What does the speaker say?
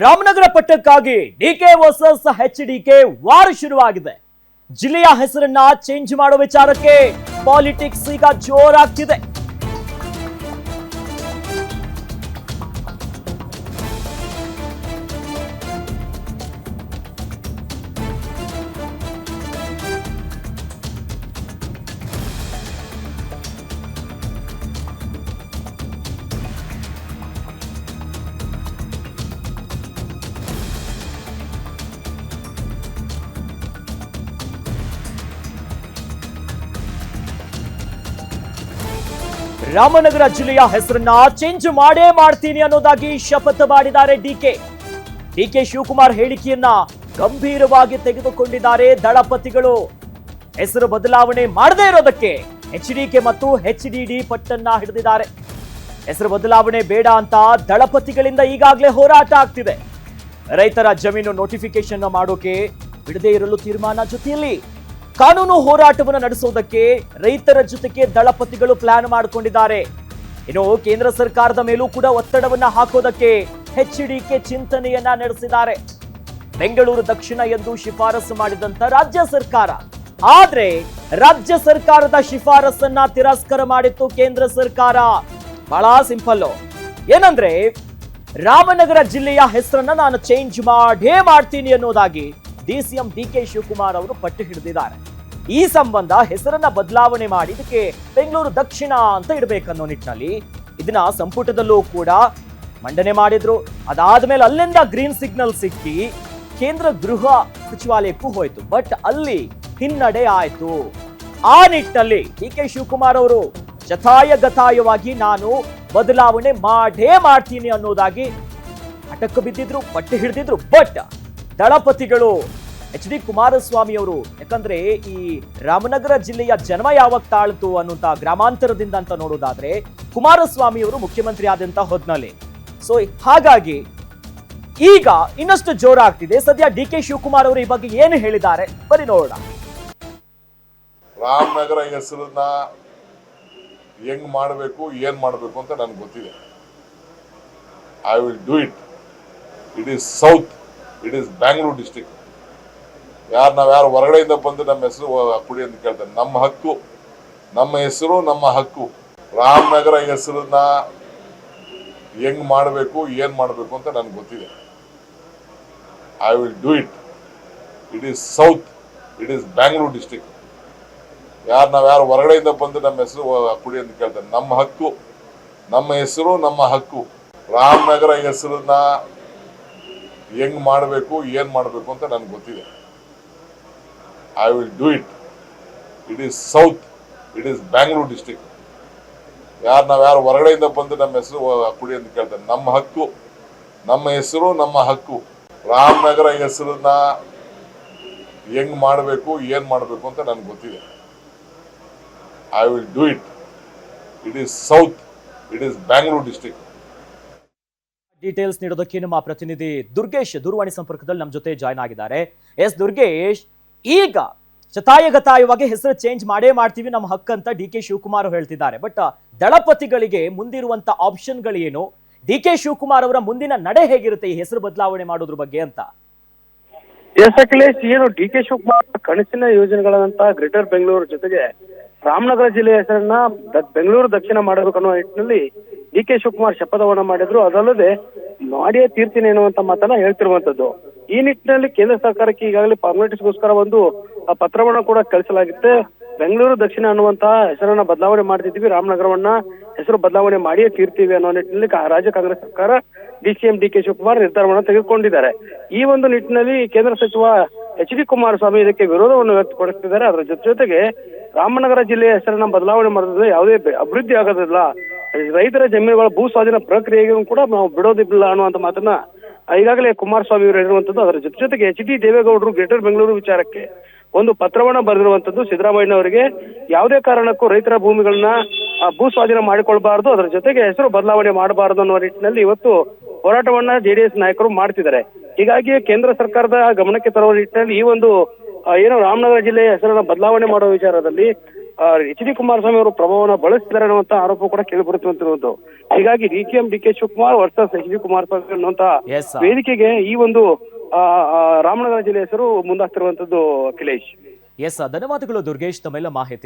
ರಾಮನಗರ ಪಟ್ಟಕ್ಕಾಗಿ DK versus HDK war ಶುರುವಾಗಿದೆ. ಜಿಲ್ಲೆಯ ಹೆಸರನ್ನ ಚೇಂಜ್ ಮಾಡೋ ವಿಚಾರಕ್ಕೆ ಪಾಲಿಟಿಕ್ಸ್ ಈಗ ಜೋರಾಗ್ತಿದೆ. ರಾಮನಗರ ಜಿಲ್ಲೆಯ ಹೆಸರನ್ನ ಚೇಂಜ್ ಮಾಡೇ ಮಾಡ್ತೀನಿ ಅನ್ನೋದಾಗಿ ಶಪಥ ಮಾಡಿದ್ದಾರೆ ಡಿಕೆ ಶಿವಕುಮಾರ್ ಹೇಳಿಕೆಯನ್ನ ಗಂಭೀರವಾಗಿ ತೆಗೆದುಕೊಂಡಿದ್ದಾರೆ ದಳಪತಿಗಳು. ಹೆಸರು ಬದಲಾವಣೆ ಮಾಡದೇ ಇರೋದಕ್ಕೆ ಎಚ್ಡಿಕೆ ಮತ್ತು ಎಚ್ಡಿಡಿ ಪಟ್ಟನ್ನ ಹಿಡಿದಿದ್ದಾರೆ. ಹೆಸರು ಬದಲಾವಣೆ ಬೇಡ ಅಂತ ದಳಪತಿಗಳಿಂದ ಈಗಾಗಲೇ ಹೋರಾಟ ಆಗ್ತಿದೆ. ರೈತರ ಜಮೀನು ನೋಟಿಫಿಕೇಶನ್ ಮಾಡೋಕೆ ಬಿಡದೇ ಇರಲು ತೀರ್ಮಾನ, ಜೊತೆಯಲ್ಲಿ ಕಾನೂನು ಹೋರಾಟವನ್ನು ನಡೆಸುವುದಕ್ಕೆ ರೈತರ ಜೊತೆಗೆ ದಳಪತಿಗಳು ಪ್ಲಾನ್ ಮಾಡಿಕೊಂಡಿದ್ದಾರೆ. ಇನ್ನು ಕೇಂದ್ರ ಸರ್ಕಾರದ ಮೇಲೂ ಕೂಡ ಒತ್ತಡವನ್ನ ಹಾಕೋದಕ್ಕೆ ಎಚ್ಡಿಕೆ ಚಿಂತನೆಯನ್ನ ನಡೆಸಿದ್ದಾರೆ. ಬೆಂಗಳೂರು ದಕ್ಷಿಣ ಎಂದು ಶಿಫಾರಸು ಮಾಡಿದಂತ ರಾಜ್ಯ ಸರ್ಕಾರ, ಆದ್ರೆ ರಾಜ್ಯ ಸರ್ಕಾರದ ಶಿಫಾರಸನ್ನ ತಿರಸ್ಕಾರ ಮಾಡಿತ್ತು ಕೇಂದ್ರ ಸರ್ಕಾರ. ಬಹಳ ಸಿಂಪಲ್, ಏನಂದ್ರೆ ರಾಮನಗರ ಜಿಲ್ಲೆಯ ಹೆಸರನ್ನ ನಾನು ಚೇಂಜ್ ಮಾಡೇ ಮಾಡ್ತೀನಿ ಅನ್ನೋದಾಗಿ ಡಿಸಿಎಂ ಡಿಕೆ ಶಿವಕುಮಾರ್ ಅವರು ಪಟ್ಟು ಹಿಡಿದಿದ್ದಾರೆ. ಈ ಸಂಬಂಧ ಹೆಸರನ್ನ ಬದಲಾವಣೆ ಮಾಡಿ ಇದಕ್ಕೆ ಬೆಂಗಳೂರು ದಕ್ಷಿಣ ಅಂತ ಇಡಬೇಕನ್ನೋ ನಿಟ್ಟಿನಲ್ಲಿ ಇದನ್ನ ಸಂಪುಟದಲ್ಲೂ ಕೂಡ ಮಂಡನೆ ಮಾಡಿದ್ರು. ಅದಾದ್ಮೇಲೆ ಅಲ್ಲಿಂದ ಗ್ರೀನ್ ಸಿಗ್ನಲ್ ಸಿಕ್ಕಿ ಕೇಂದ್ರ ಗೃಹ ಸಚಿವಾಲಯಕ್ಕೂ ಹೋಯ್ತು. ಬಟ್ ಅಲ್ಲಿ ಹಿನ್ನಡೆ ಆಯ್ತು. ಆ ನಿಟ್ಟಿನಲ್ಲಿ ಡಿಕೆ ಶಿವಕುಮಾರ್ ಅವರು ಗತಾಯವಾಗಿ ನಾನು ಬದಲಾವಣೆ ಮಾಡೇ ಮಾಡ್ತೀನಿ ಅನ್ನೋದಾಗಿ ಅಟಕ ಬಿದ್ದಿದ್ರು, ಪಟ್ಟು ಹಿಡಿದಿದ್ರು. ಬಟ್ ದಳಪತಿಗಳು ಎಚ್.ಡಿ. ಕುಮಾರಸ್ವಾಮಿ ಅವರು, ಯಾಕಂದ್ರೆ ಈ ರಾಮನಗರ ಜಿಲ್ಲೆಯ ಜನ್ಮ ಯಾವಾಗ ತಾಳ್ತು ಅನ್ನುವಂತ ಗ್ರಾಮಾಂತರದಿಂದ ಅಂತ ನೋಡೋದಾದ್ರೆ ಕುಮಾರಸ್ವಾಮಿ ಅವರು ಮುಖ್ಯಮಂತ್ರಿ ಆದಂತ ಹೊತ್ನಲ್ಲಿ. ಸೊ ಹಾಗಾಗಿ ಈಗ ಇನ್ನಷ್ಟು ಜೋರಾಗ್ತಿದೆ. ಸದ್ಯ ಡಿಕೆ ಶಿವಕುಮಾರ್ ಅವರು ಈ ಬಗ್ಗೆ ಏನು ಹೇಳಿದ್ದಾರೆ ಬರೀ ನೋಡೋಣ. ರಾಮನಗರ ಹೆಸರನ್ನ ಹೆಂಗ್ ಮಾಡಬೇಕು, ಏನ್ ಮಾಡಬೇಕು ಅಂತ ನನಗೆ ಗೊತ್ತಿದೆ. I will do it. It is south, it is Bangalore district. ನಾವ್ಯಾರು ಹೊರಗಡೆಯಿಂದ ಬಂದು ನಮ್ಮ ಹೆಸರು ಕುಡಿ ಅಂತ ಕೇಳ್ತಾರೆ. ನಮ್ಮ ಹಕ್ಕು, ನಮ್ಮ ಹೆಸರು ನಮ್ಮ ಹಕ್ಕು. ರಾಮನಗರ ಹೆಸರನ್ನ ಹೆಂಗ್ ಮಾಡಬೇಕು, ಏನ್ ಮಾಡಬೇಕು ಅಂತ ನನಗೆ ಗೊತ್ತಿದೆ. I will do it. It is south, it is Bangalore district. ನಾವ್ಯಾರು ಹೊರಗಡೆಯಿಂದ ಬಂದು ನಮ್ಮ ಹೆಸರು ಕುಡಿ ಅಂತ ಕೇಳ್ತಾರೆ. ನಮ್ಮ ಹಕ್ಕು, ನಮ್ಮ ಹೆಸರು ನಮ್ಮ ಹಕ್ಕು. ರಾಮನಗರ ಹೆಸರನ್ನ ಹೆಂಗ್ ಮಾಡಬೇಕು, ಏನ್ ಮಾಡಬೇಕು ಅಂತ ನನಗೆ ಗೊತ್ತಿದೆ. I will do it. It is south, it is Bangalore district. ನಾವ್ಯಾರು ಹೊರಗಡೆಯಿಂದ ಬಂದು ನಮ್ಮ ಹೆಸರು ಕುಡಿ ಅಂತ ಕೇಳ್ತಾರೆ. ನಮ್ಮ ಹಕ್ಕು, ನಮ್ಮ ಹೆಸರು ನಮ್ಮ ಹಕ್ಕು. ರಾಮನಗರ ಹೆಸರನ್ನ ಹೆಂಗ್ ಮಾಡಬೇಕು, ಏನ್ ಮಾಡಬೇಕು ಅಂತ ನನಗೆ ಗೊತ್ತಿದೆ. I will do it. It is south, it is Bangalore district. Details ನೀಡೋದಕ್ಕೆ ನಮ್ಮ ಪ್ರತಿನಿಧಿ ದುರ್ಗೇಶ್ ದೂರವಾಣಿ ಸಂಪರ್ಕದಲ್ಲಿ ನಮ್ಮ ಜೊತೆ ಜಾಯ್ನ್ ಆಗಿದ್ದಾರೆ. ಎಸ್ ದುರ್ಗೇಶ್, ಈಗ ಗತಾಯವಾಗಿ ಹೆಸರು ಚೇಂಜ್ ಮಾಡೇ ಮಾಡ್ತೀವಿ, ನಮ್ಮ ಹಕ್ಕಂತ ಡಿಕೆ ಶಿವಕುಮಾರ್ ಹೇಳ್ತಿದ್ದಾರೆ. ಬಟ್ ದಳಪತಿಗಳಿಗೆ ಮುಂದಿರುವಂತ ಆಪ್ಷನ್ಗಳೇನು, ಡಿಕೆ ಶಿವಕುಮಾರ್ ಅವರ ಮುಂದಿನ ನಡೆ ಹೇಗಿರುತ್ತೆ ಈ ಹೆಸರು ಬದಲಾವಣೆ ಮಾಡೋದ್ರ ಬಗ್ಗೆ ಅಂತ? ಎಸ್ ಅಖಿಲೇಶ್, ಏನು ಡಿಕೆ ಶಿವಕುಮಾರ್ ಕನಸಿನ ಯೋಜನೆಗಳಂತ ಗ್ರೇಟರ್ ಬೆಂಗಳೂರು ಜೊತೆಗೆ ರಾಮನಗರ ಜಿಲ್ಲೆಯ ಹೆಸರನ್ನ ಬೆಂಗಳೂರು ದಕ್ಷಿಣ ಮಾಡಬೇಕನ್ನೋ ನಿಟ್ಟಿನಲ್ಲಿ ಡಿಕೆ ಶಿವಕುಮಾರ್ ಶಪಥವನ್ನ ಮಾಡಿದ್ರು. ಅದಲ್ಲದೆ ಮಾಡಿಯೇ ತೀರ್ತೀನಿ ಎನ್ನುವಂತ ಮಾತನ್ನ ಹೇಳ್ತಿರುವಂತದ್ದು. ಈ ನಿಟ್ಟಿನಲ್ಲಿ ಕೇಂದ್ರ ಸರ್ಕಾರಕ್ಕೆ ಈಗಾಗಲೇ ಫಾರ್ಮಾಲಿಟೀಸ್ಗೋಸ್ಕರ ಒಂದು ಪತ್ರವನ್ನ ಕೂಡ ಕಳಿಸಲಾಗುತ್ತೆ. ಬೆಂಗಳೂರು ದಕ್ಷಿಣ ಅನ್ನುವಂತಹ ಹೆಸರನ್ನ ಬದಲಾವಣೆ ಮಾಡ್ತಿದ್ವಿ, ರಾಮನಗರವನ್ನ ಹೆಸರು ಬದಲಾವಣೆ ಮಾಡಿಯೇ ತೀರ್ತೀವಿ ಅನ್ನೋ ನಿಟ್ಟಿನಲ್ಲಿ ರಾಜ್ಯ ಕಾಂಗ್ರೆಸ್ ಸರ್ಕಾರ ಡಿಸಿಎಂ ಡಿಕೆ ಶಿವಕುಮಾರ್ ನಿರ್ಧಾರವನ್ನ ತೆಗೆದುಕೊಂಡಿದ್ದಾರೆ. ಈ ಒಂದು ನಿಟ್ಟಿನಲ್ಲಿ ಕೇಂದ್ರ ಸಚಿವ ಎಚ್.ಡಿ. ಕುಮಾರಸ್ವಾಮಿ ಇದಕ್ಕೆ ವಿರೋಧವನ್ನು ವ್ಯಕ್ತಪಡಿಸುತ್ತಿದ್ದಾರೆ. ಅದರ ಜೊತೆಗೆ ರಾಮನಗರ ಜಿಲ್ಲೆಯ ಹೆಸರನ್ನ ಬದಲಾವಣೆ ಮಾಡಿದ್ರೆ ಯಾವುದೇ ಅಭಿವೃದ್ಧಿ ಆಗೋದಿಲ್ಲ, ರೈತರ ಜಮೀನುಗಳ ಭೂ ಸ್ವಾಧೀನ ಪ್ರಕ್ರಿಯೆಗೂ ಕೂಡ ನಾವು ಬಿಡೋದಿಲ್ಲ ಅನ್ನುವಂತ ಮಾತನ್ನ ಈಗಾಗಲೇ ಕುಮಾರಸ್ವಾಮಿ ಅವರು ಹೇಳಿರುವಂತದ್ದು. ಅದರ ಜೊತೆಗೆ ಎಚ್.ಡಿ. ದೇವೇಗೌಡರು ಗ್ರೇಟರ್ ಬೆಂಗಳೂರು ವಿಚಾರಕ್ಕೆ ಒಂದು ಪತ್ರವನ್ನ ಬರೆದಿರುವಂತದ್ದು. ಸಿದ್ದರಾಮಯ್ಯ ಅವರಿಗೆ ಯಾವುದೇ ಕಾರಣಕ್ಕೂ ರೈತರ ಭೂಮಿಗಳನ್ನ ಭೂ ಸ್ವಾಧೀನ ಮಾಡಿಕೊಳ್ಬಾರ್ದು, ಅದರ ಜೊತೆಗೆ ಹೆಸರು ಬದಲಾವಣೆ ಮಾಡಬಾರದು ಅನ್ನೋ ನಿಟ್ಟಿನಲ್ಲಿ ಇವತ್ತು ಹೋರಾಟವನ್ನ ಜೆಡಿಎಸ್ ನಾಯಕರು ಮಾಡ್ತಿದ್ದಾರೆ. ಹೀಗಾಗಿ ಕೇಂದ್ರ ಸರ್ಕಾರದ ಗಮನಕ್ಕೆ ತರುವ ನಿಟ್ಟಿನಲ್ಲಿ ಈ ಒಂದು ಏನು ರಾಮನಗರ ಜಿಲ್ಲೆಯ ಹೆಸರನ್ನ ಬದಲಾವಣೆ ಮಾಡುವ ವಿಚಾರದಲ್ಲಿ ಎಚ್.ಡಿ. ಕುಮಾರಸ್ವಾಮಿ ಅವರು ಪ್ರಭಾವವನ್ನು ಬಳಸ್ತಿದ್ದಾರೆ ಅನ್ನುವಂತ ಆರೋಪ ಕೂಡ ಕೇಳಿ ಬರುತ್ತಿರುವಂತದ್ದು. ಹೀಗಾಗಿ D K Shivakumar versus H D Kumaraswamy ಅನ್ನುವಂತ Yes, sir. ವೇದಿಕೆಗೆ ಈ ಒಂದು ರಾಮನಗರ ಜಿಲ್ಲೆ ಹೆಸರು ಮುಂದಾಗ್ತಿರುವಂತದ್ದು ಅಖಿಲೇಶ್. ಎಸ್ ಧನ್ಯವಾದಗಳು ದುರ್ಗೇಶ್ ತಮ್ಮೆಲ್ಲ ಮಾಹಿತಿ